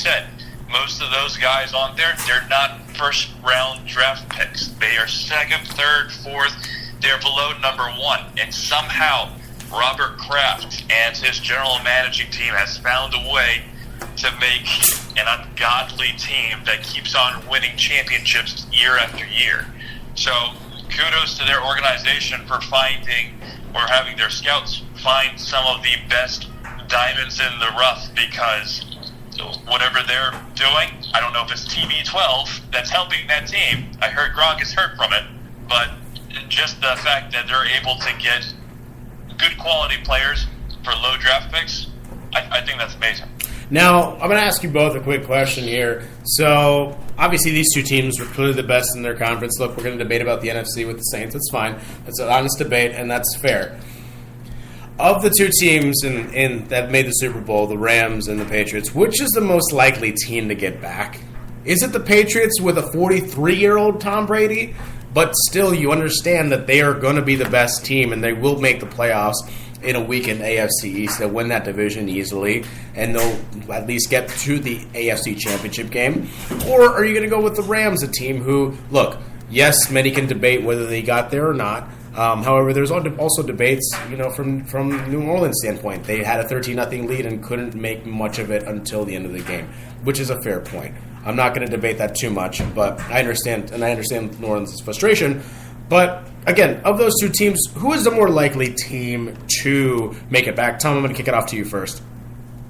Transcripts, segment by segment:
said, most of those guys on there, they're not first-round draft picks. They are second, third, fourth. They're below number one. And somehow Robert Kraft and his general managing team has found a way to make an ungodly team that keeps on winning championships year after year. So kudos to their organization for finding or having their scouts find some of the best diamonds in the rough, because whatever they're doing, I don't know if it's TB12 that's helping that team. I heard Gronk is hurt from it, but just the fact that they're able to get good quality players for low draft picks, I think that's amazing. Now, I'm going to ask you both a quick question here. So, obviously, these two teams were clearly the best in their conference. Look, we're going to debate about the NFC with the Saints. That's fine. That's an honest debate, and that's fair. Of the two teams that made the Super Bowl, the Rams and the Patriots, which is the most likely team to get back? Is it the Patriots with a 43-year-old Tom Brady? But still, you understand that they are going to be the best team, and they will make the playoffs in a weakened AFC East. They'll win that division easily, and they'll at least get to the AFC Championship game. Or are you going to go with the Rams, a team who, look, yes, many can debate whether they got there or not. However, there's also debates, from New Orleans' standpoint. They had a 13-0 lead and couldn't make much of it until the end of the game, which is a fair point. I'm not going to debate that too much, but I understand New Orleans' frustration. But again, of those two teams, who is the more likely team to make it back? Tom, I'm going to kick it off to you first.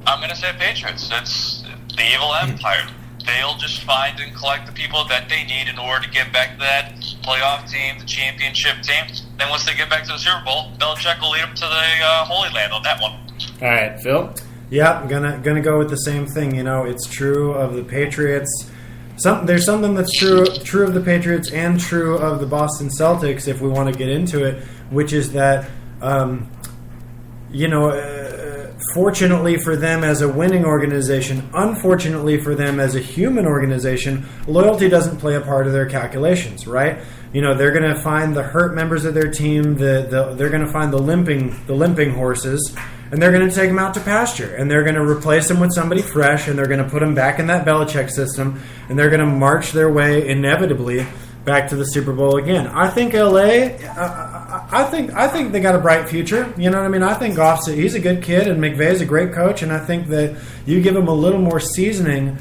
I'm going to say Patriots. It's the evil empire. They'll just find and collect the people that they need in order to get back to that playoff team, the championship team. Then once they get back to the Super Bowl, Belichick will lead them to the Holy Land on that one. All right, Phil? Yeah, I'm gonna go with the same thing. It's true of the Patriots. There's something that's true of the Patriots and true of the Boston Celtics, if we want to get into it, which is that, fortunately for them as a winning organization, unfortunately for them as a human organization, loyalty doesn't play a part of their calculations, right? They're going to find the hurt members of their team. They're going to find the limping horses, and they're going to take them out to pasture, and they're going to replace them with somebody fresh, and they're going to put them back in that Belichick system, and they're going to march their way inevitably back to the Super Bowl again. I think LA. I think they got a bright future. You know what I mean? I think Goff's he's a good kid, and McVay's a great coach, and I think that you give him a little more seasoning.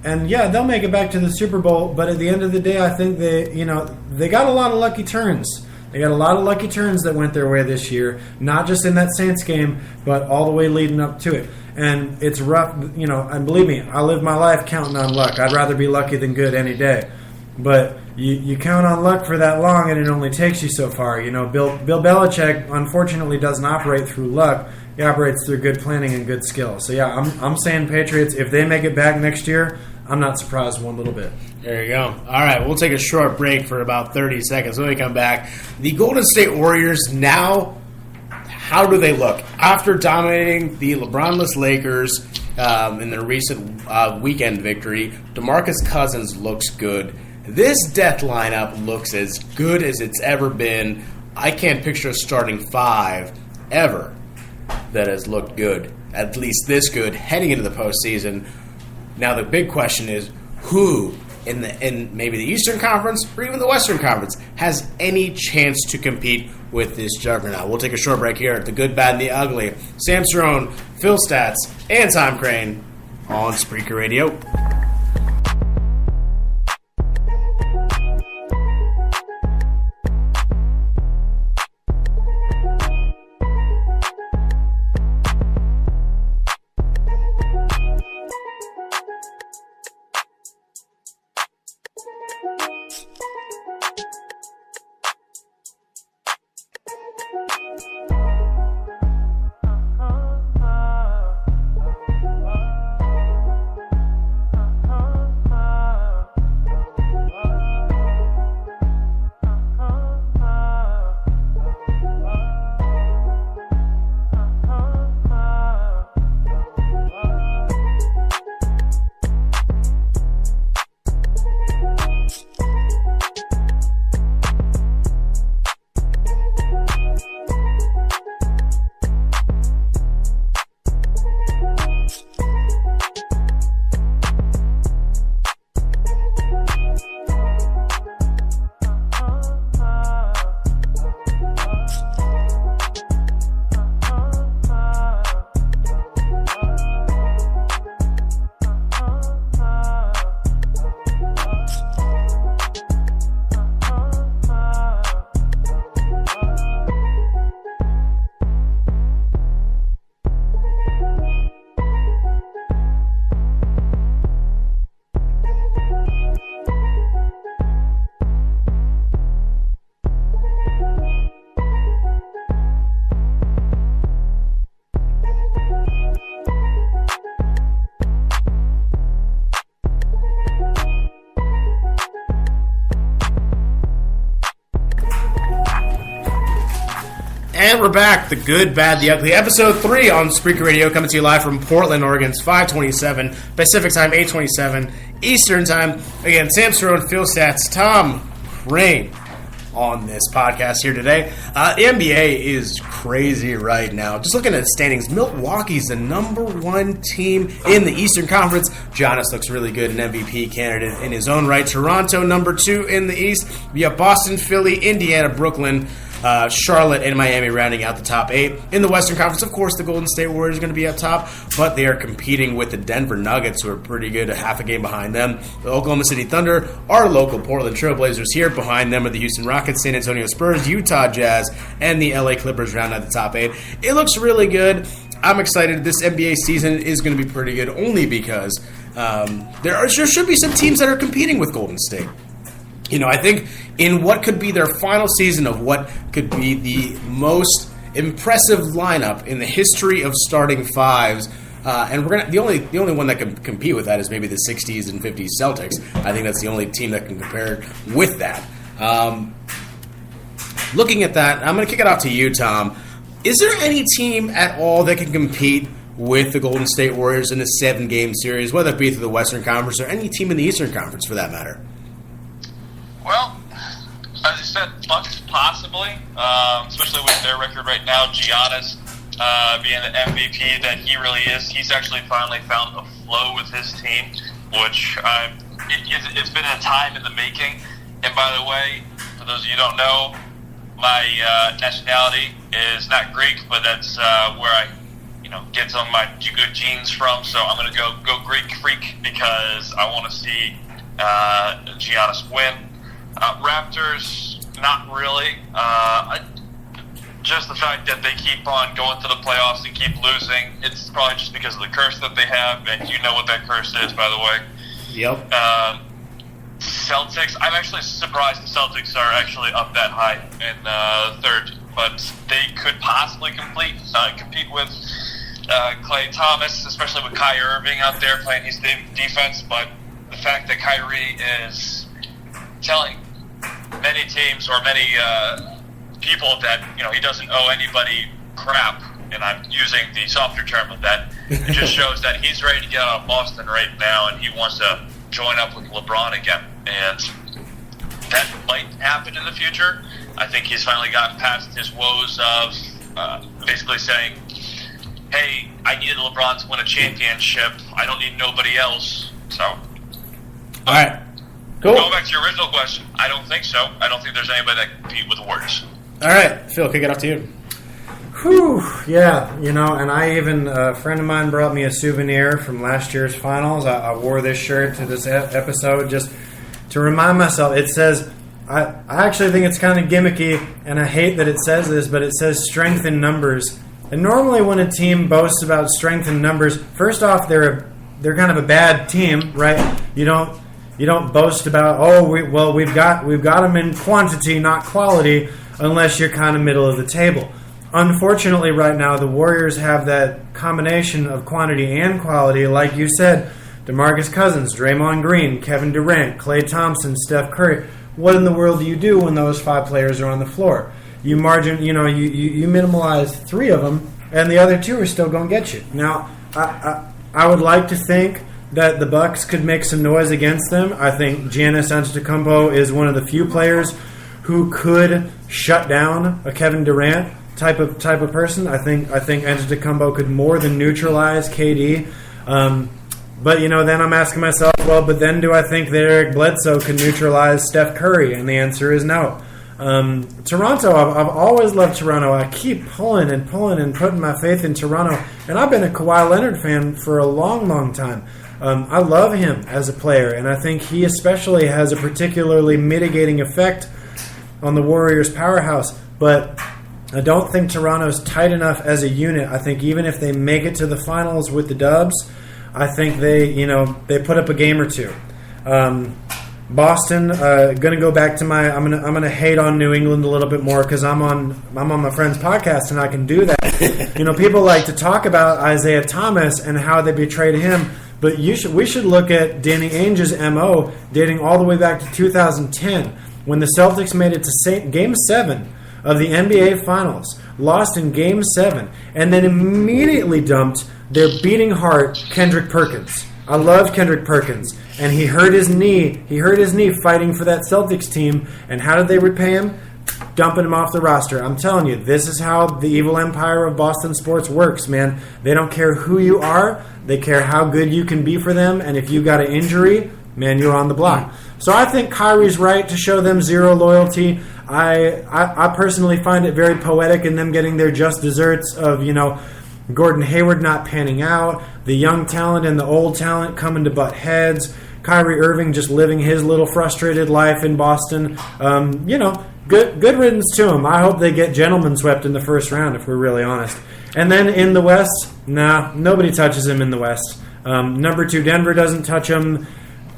And yeah, they'll make it back to the Super Bowl, but at the end of the day, I think they got a lot of lucky turns. They got a lot of lucky turns that went their way this year, not just in that Saints game, but all the way leading up to it. And it's rough, and believe me, I live my life counting on luck. I'd rather be lucky than good any day. But you count on luck for that long, and it only takes you so far. Bill Belichick, unfortunately, doesn't operate through luck. He operates through good planning and good skill. So, yeah, I'm saying Patriots, if they make it back next year, I'm not surprised one little bit. There you go. All right, we'll take a short break for about 30 seconds. When we come back, the Golden State Warriors now, how do they look? After dominating the LeBron-less Lakers in their recent weekend victory, DeMarcus Cousins looks good. This death lineup looks as good as it's ever been. I can't picture a starting five ever that has looked good, at least this good, heading into the postseason. Now the big question is, who in maybe the Eastern Conference or even the Western Conference has any chance to compete with this juggernaut? We'll take a short break here at The Good, Bad, and the Ugly. Sam Cerrone, Phil Stats, and Tom Crane on Spreaker Radio. And we're back. The Good, Bad, the Ugly. Episode 3 on Spreaker Radio, coming to you live from Portland, Oregon. It's 5:27 Pacific Time, 8:27 Eastern Time. Again, Sam Cerrone, Phil Stats, Tom Crane on this podcast here today. The NBA is crazy right now. Just looking at the standings, Milwaukee's the number 1 team in the Eastern Conference. Giannis looks really good, an MVP candidate in his own right. Toronto, number 2 in the East. We have Boston, Philly, Indiana, Brooklyn, Charlotte, and Miami rounding out the top 8. In the Western Conference, of course, the Golden State Warriors are going to be up top, but they are competing with the Denver Nuggets, who are pretty good, a half a game behind them. The Oklahoma City Thunder, our local Portland Trailblazers here. Behind them are the Houston Rockets, San Antonio Spurs, Utah Jazz, and the LA Clippers round out the top 8. It looks really good. I'm excited. This NBA season is going to be pretty good, only because there should be some teams that are competing with Golden State. You know, I think in what could be their final season of what could be the most impressive lineup in the history of starting fives, and we're gonna the only one that can compete with that is maybe the 60s and 50s Celtics. I think that's the only team that can compare with that. Looking at that, I'm going to kick it off to you, Tom. Is there any team at all that can compete with the Golden State Warriors in a 7-game series, whether it be through the Western Conference or any team in the Eastern Conference for that matter? Well, as I said, Bucks possibly, especially with their record right now. Giannis being the MVP that he really is. He's actually finally found a flow with his team, which it's been a time in the making. And by the way, for those of you who don't know, my nationality is not Greek, but that's where I get some of my good genes from. So I'm going to go Greek freak because I want to see Giannis win. Raptors, not really. Just the fact that they keep on going to the playoffs and keep losing, it's probably just because of the curse that they have, and you know what that curse is, by the way. Yep. Celtics, I'm actually surprised the Celtics are actually up that high in third, but they could possibly compete with Klay Thomas, especially with Kyrie Irving out there playing his defense, but the fact that Kyrie is telling many teams or many people that he doesn't owe anybody crap, and I'm using the softer term of that. It just shows that he's ready to get out of Boston right now, and he wants to join up with LeBron again. And that might happen in the future. I think he's finally gotten past his woes of basically saying, "Hey, I needed LeBron to win a championship. I don't need nobody else." So, all right. Cool. Going back to your original question, I don't think so. I don't think there's anybody that can compete with the Warriors. All right, Phil, kick it off to you. Whew, yeah, and I even, a friend of mine brought me a souvenir from last year's finals. I wore this shirt to this episode just to remind myself. It says, I actually think it's kind of gimmicky, and I hate that it says this, but it says strength in numbers. And normally when a team boasts about strength in numbers, first off, they're kind of a bad team, right? You don't boast about, we've got them in quantity, not quality, unless you're kind of middle of the table. Unfortunately, right now, the Warriors have that combination of quantity and quality. Like you said, DeMarcus Cousins, Draymond Green, Kevin Durant, Klay Thompson, Steph Curry. What in the world do you do when those 5 players are on the floor? You minimalize 3 of them, and the other 2 are still going to get you. Now, I would like to think that the Bucks could make some noise against them. I think Giannis Antetokounmpo is one of the few players who could shut down a Kevin Durant type of person. I think Antetokounmpo could more than neutralize KD. But then I'm asking myself, but then do I think that Eric Bledsoe can neutralize Steph Curry? And the answer is no. Toronto, I've always loved Toronto. I keep pulling and putting my faith in Toronto. And I've been a Kawhi Leonard fan for a long, long time. I love him as a player, and I think he especially has a particularly mitigating effect on the Warriors' powerhouse. But I don't think Toronto's tight enough as a unit. I think even if they make it to the finals with the Dubs, I think they put up a game or 2. Boston, going to go back to I'm gonna hate on New England a little bit more because I'm on my friend's podcast and I can do that. People like to talk about Isaiah Thomas and how they betrayed him, but we should look at Danny Ainge's MO dating all the way back to 2010 when the Celtics made it to Game 7 of the NBA Finals, lost in Game 7, and then immediately dumped their beating heart, Kendrick Perkins. I love Kendrick Perkins, and he hurt his knee. He hurt his knee fighting for that Celtics team, and how did they repay him? Dumping him off the roster. I'm telling you, this is how the evil empire of Boston sports works, man. They don't care who you are. They care how good you can be for them, and if you got an injury, man, you're on the block. So I think Kyrie's right to show them zero loyalty. I personally find it very poetic in them getting their just desserts of, Gordon Hayward not panning out, the young talent and the old talent coming to butt heads, Kyrie Irving just living his little frustrated life in Boston. Good riddance to him. I hope they get gentlemen swept in the first round, if we're really honest. And then in the West, nobody touches him in the West. Number 2, Denver doesn't touch him.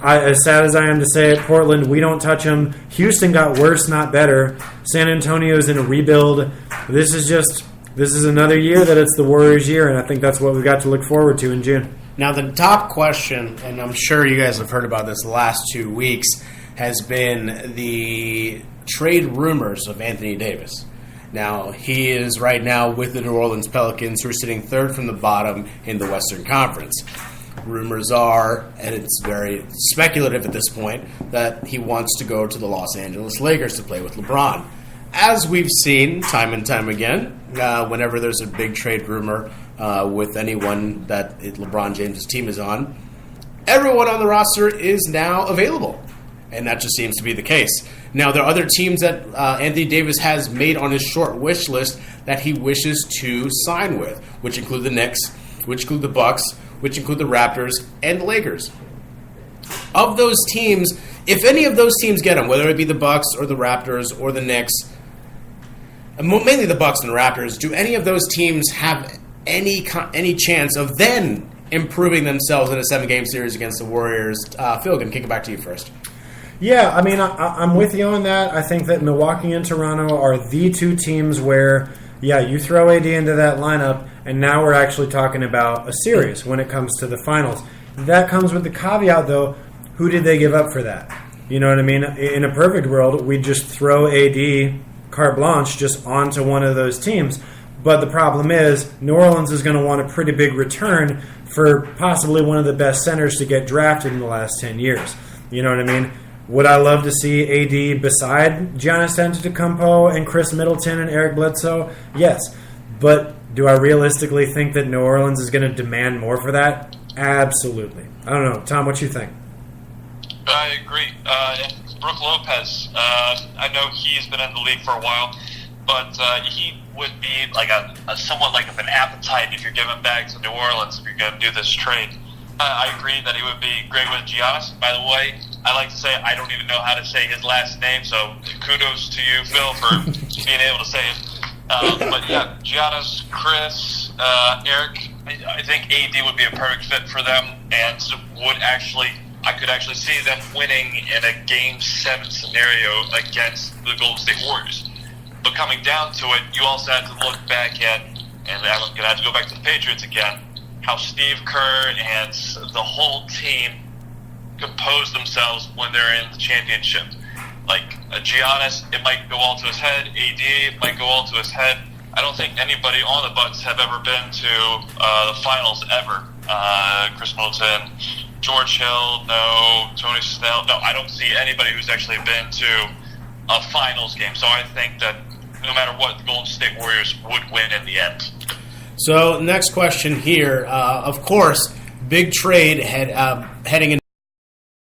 As sad as I am to say it, Portland, we don't touch him. Houston got worse, not better. San Antonio's in a rebuild. This is another year that it's the Warriors' year, and I think that's what we've got to look forward to in June. Now, the top question, and I'm sure you guys have heard about this the last 2 weeks, has been the trade rumors of Anthony Davis. Now, he is right now with the New Orleans Pelicans, who are sitting third from the bottom in the Western Conference. Rumors are, and it's very speculative at this point, that he wants to go to the Los Angeles Lakers to play with LeBron. As we've seen time and time again, whenever there's a big trade rumor with anyone that LeBron James' team is on, everyone on the roster is now available. And that just seems to be the case. Now, there are other teams that Anthony Davis has made on his short wish list that he wishes to sign with, which include the Knicks, which include the Bucks, which include the Raptors and the Lakers. Of those teams, if any of those teams get him, whether it be the Bucks or the Raptors or the Knicks, mainly the Bucks and the Raptors, do any of those teams have any chance of then improving themselves in a 7-game series against the Warriors? Phil, can kick it back to you first. Yeah, I mean, I'm with you on that. I think that Milwaukee and Toronto are the 2 teams where, you throw AD into that lineup, and now we're actually talking about a series when it comes to the finals. That comes with the caveat, though, who did they give up for that? You know what I mean? In a perfect world, we'd just throw AD carte blanche just onto one of those teams. But the problem is, New Orleans is going to want a pretty big return for possibly one of the best centers to get drafted in the last 10 years. You know what I mean? Would I love to see AD beside Giannis Antetokounmpo and Chris Middleton and Eric Bledsoe? Yes. But do I realistically think that New Orleans is going to demand more for that? Absolutely. I don't know. Tom, what you think? I agree. And Brook Lopez, I know he's been in the league for a while, but he would be like a somewhat like an appetite if you're giving back to New Orleans if you're going to do this trade. I agree that he would be great with Giannis. By the way, I like to say I don't even know how to say his last name, so kudos to you, Phil, for being able to say it. But yeah, Giannis, Chris, Eric, I think AD would be a perfect fit for them, and I could actually see them winning in a Game 7 scenario against the Golden State Warriors. But coming down to it, you also have to look back at, and I'm going to have to go back to the Patriots again, how Steve Kerr and the whole team compose themselves when they're in the championship. Like Giannis, it might go all to his head. AD, it might go all to his head. I don't think anybody on the Bucks have ever been to the finals ever. Chris Middleton, George Hill, no. Tony Snell, no. I don't see anybody who's actually been to a finals game. So I think that no matter what, the Golden State Warriors would win in the end. So next question here. Of course, big trade heading in.